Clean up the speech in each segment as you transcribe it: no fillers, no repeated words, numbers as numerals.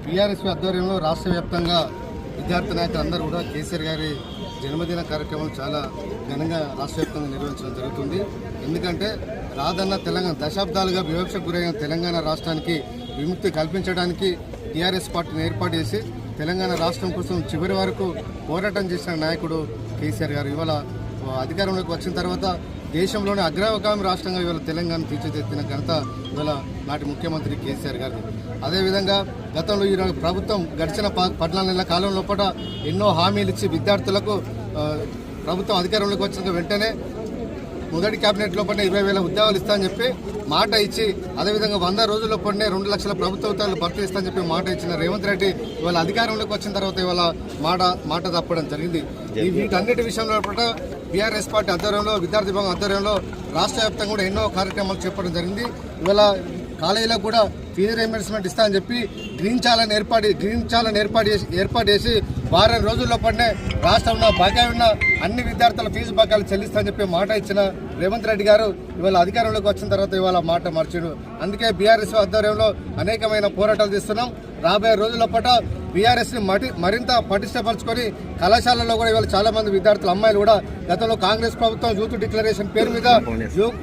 BRS ఆధ్వర్యంలో రాష్ట్ర వ్యాప్తంగా విద్యార్థి నాయకులు అందరూ కూడా కేసీఆర్ గారి జన్మదిన కార్యక్రమం చాలా ఘనంగా రాష్ట్ర వ్యాప్తంగా నిర్వహించడం జరుగుతుంది. ఎందుకంటే రాదన్న తెలంగాణ దశాబ్దాలుగా వివక్షకు గురైన తెలంగాణ రాష్ట్రానికి విముక్తి కల్పించడానికి టీఆర్ఎస్ పార్టీని ఏర్పాటు చేసి తెలంగాణ రాష్ట్రం కోసం చివరి వరకు పోరాటం చేసిన నాయకుడు కేసీఆర్ గారు. ఇవాళ అధికారంలోకి వచ్చిన తర్వాత దేశంలోనే అగ్రగామి రాష్ట్రంగా ఇవాళ తెలంగాణ తీర్చిదిద్దిన ఘనత ఇవాళ నాటి ముఖ్యమంత్రి కేసీఆర్ గారు. అదేవిధంగా గతంలో ఈ ప్రభుత్వం గడిచిన 14 నెలల కాలం లోపల ఎన్నో హామీలు ఇచ్చి విద్యార్థులకు ప్రభుత్వం అధికారంలోకి వచ్చిన వెంటనే మొదటి కేబినెట్ లోపలనే 20,000 ఉద్యోగాలు ఇస్తామని చెప్పి మాట ఇచ్చి, అదేవిధంగా 100 రోజుల లోపలనే 2 లక్షల ప్రభుత్వ ఉద్యోగాలు భర్తీ ఇస్తామని చెప్పి మాట ఇచ్చిన రేవంత్ రెడ్డి ఇవాళ అధికారంలోకి వచ్చిన తర్వాత ఇవాళ మాట తప్పడం జరిగింది. వీటన్నిటి విషయంలో బీఆర్ఎస్ పార్టీ ఆధ్వర్యంలో విద్యార్థి విభాగం ఆధ్వర్యంలో రాష్ట్ర వ్యాప్తంగా కూడా ఎన్నో కార్యక్రమాలు చేపట్టడం జరిగింది. ఇవాళ కాలేజీలకు కూడా ఫీజు రీయింబర్స్మెంట్ ఇస్తామని చెప్పి గ్రీన్ ఛాలెంజ్ ఏర్పాటు చేసి వారం రోజుల్లో పడినే రాష్ట్రంలో బకాయి ఉన్న అన్ని విద్యార్థుల ఫీజు బకాయిలు చెల్లిస్తామని చెప్పి మాట ఇచ్చిన రేవంత్ రెడ్డి గారు ఇవాళ అధికారంలోకి వచ్చిన తర్వాత ఇవాళ మాట మార్చాడు. అందుకే బీఆర్ఎస్ ఆధ్వర్యంలో అనేకమైన పోరాటాలు చేస్తున్నాం. రాబోయే రోజుల పాటు బీఆర్ఎస్ని మరింత పటిష్టపరచుకొని కళాశాలలో కూడా ఇవాళ చాలా మంది విద్యార్థులు అమ్మాయిలు కూడా గతంలో కాంగ్రెస్ ప్రభుత్వం యూత్ డిక్లరేషన్ పేరు మీద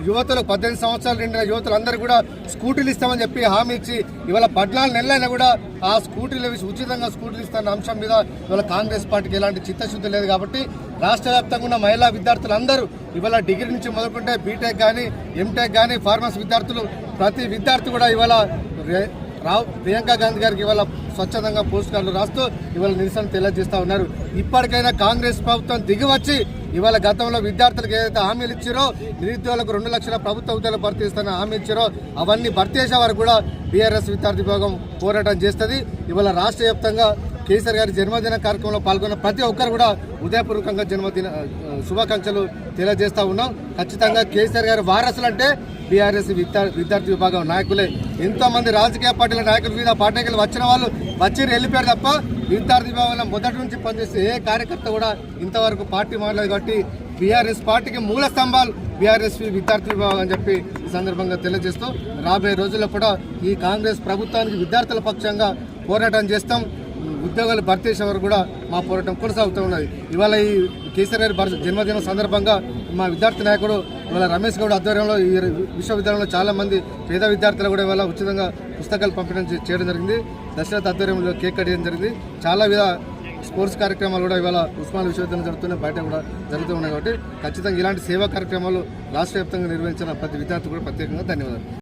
యువతలు 18 సంవత్సరాలు నిండిన యువతులందరూ కూడా స్కూటీలు ఇస్తామని చెప్పి హామీ ఇచ్చి ఇవాళ 14 నెలలైనా కూడా ఆ స్కూటీలు ఉచితంగా స్కూటీలు ఇస్తున్న అంశం మీద ఇవాళ కాంగ్రెస్ పార్టీకి ఎలాంటి చిత్తశుద్ధి లేదు. కాబట్టి రాష్ట్ర వ్యాప్తంగా ఉన్న మహిళా విద్యార్థులందరూ ఇవాళ డిగ్రీ నుంచి మొదలుకుంటే బీటెక్ కానీ ఎంటెక్ కానీ ఫార్మసీ విద్యార్థులు ప్రతి విద్యార్థి కూడా ఇవాళ ప్రియాంక గాంధీ గారికి ఇవాళ స్వచ్ఛందంగా పోస్ట్ కార్డులు రాస్తూ ఇవాళ నిరసన తెలియజేస్తూ ఉన్నారు. ఇప్పటికైనా కాంగ్రెస్ ప్రభుత్వం దిగివచ్చి ఇవాళ గతంలో విద్యార్థులకు ఏదైతే హామీలు ఇచ్చారో నిరుద్యోగులకు 2 లక్షల ప్రభుత్వ ఉద్యోగాలు భర్తీ ఇస్తారని హామీ ఇచ్చారో అవన్నీ భర్తీ చేసే వరకు కూడా బీఆర్ఎస్ విద్యార్థి విభాగం పోరాటం చేస్తుంది. ఇవాళ రాష్ట్ర వ్యాప్తంగా కేసీఆర్ గారి జన్మదిన కార్యక్రమంలో పాల్గొన్న ప్రతి ఒక్కరు కూడా ఉదయపూర్వకంగా జన్మదిన శుభాకాంక్షలు తెలియజేస్తూ ఉన్నాం. ఖచ్చితంగా కేసీఆర్ గారి వారసులు అంటే బీఆర్ఎస్ విద్యార్థి విభాగం నాయకులే. ఎంతోమంది రాజకీయ పార్టీల నాయకులు మీద పార్టీలు వచ్చిన వాళ్ళు వచ్చి వెళ్ళిపోయారు తప్ప విద్యార్థి విభాగంలో మొదటి నుంచి పనిచేసే ఏ కార్యకర్త కూడా ఇంతవరకు పార్టీ మారలేదు. కాబట్టి బీఆర్ఎస్ పార్టీకి మూల స్తంభాలు బీఆర్ఎస్ విద్యార్థి విభాగం అని చెప్పి ఈ సందర్భంగా తెలియజేస్తూ రాబోయే రోజుల్లో కూడా ఈ కాంగ్రెస్ ప్రభుత్వానికి విద్యార్థుల పక్షంగా పోరాటం చేస్తాం. ఉద్యోగాలు భర్తీ చేసే వరకు కూడా మా పోరాటం కొనసాగుతూ ఉన్నది. ఇవాళ ఈ కేసీఆర్ గారి జన్మదినం సందర్భంగా మా విద్యార్థి నాయకుడు ఇవాళ రమేష్ గౌడ్ ఆధ్వర్యంలో ఈ విశ్వవిద్యాలయంలో చాలామంది పేద విద్యార్థులు కూడా ఇవాళ ఉచితంగా పుస్తకాలు పంపిణీ చేయడం జరిగింది. దశరథ ఆధ్వర్యంలో కేక్ కట్ చేయడం జరిగింది. చాలా స్పోర్ట్స్ కార్యక్రమాలు కూడా ఇవాళ ఉస్మానియా విశ్వవిద్యాలయం జరుగుతున్నాయి, బయట కూడా జరుగుతూ ఉన్నాయి. కాబట్టి ఖచ్చితంగా ఇలాంటి సేవా కార్యక్రమాలు రాష్ట్ర వ్యాప్తంగా నిర్వహించిన ప్రతి విద్యార్థి కూడా ప్రత్యేకంగా ధన్యవాదాలు.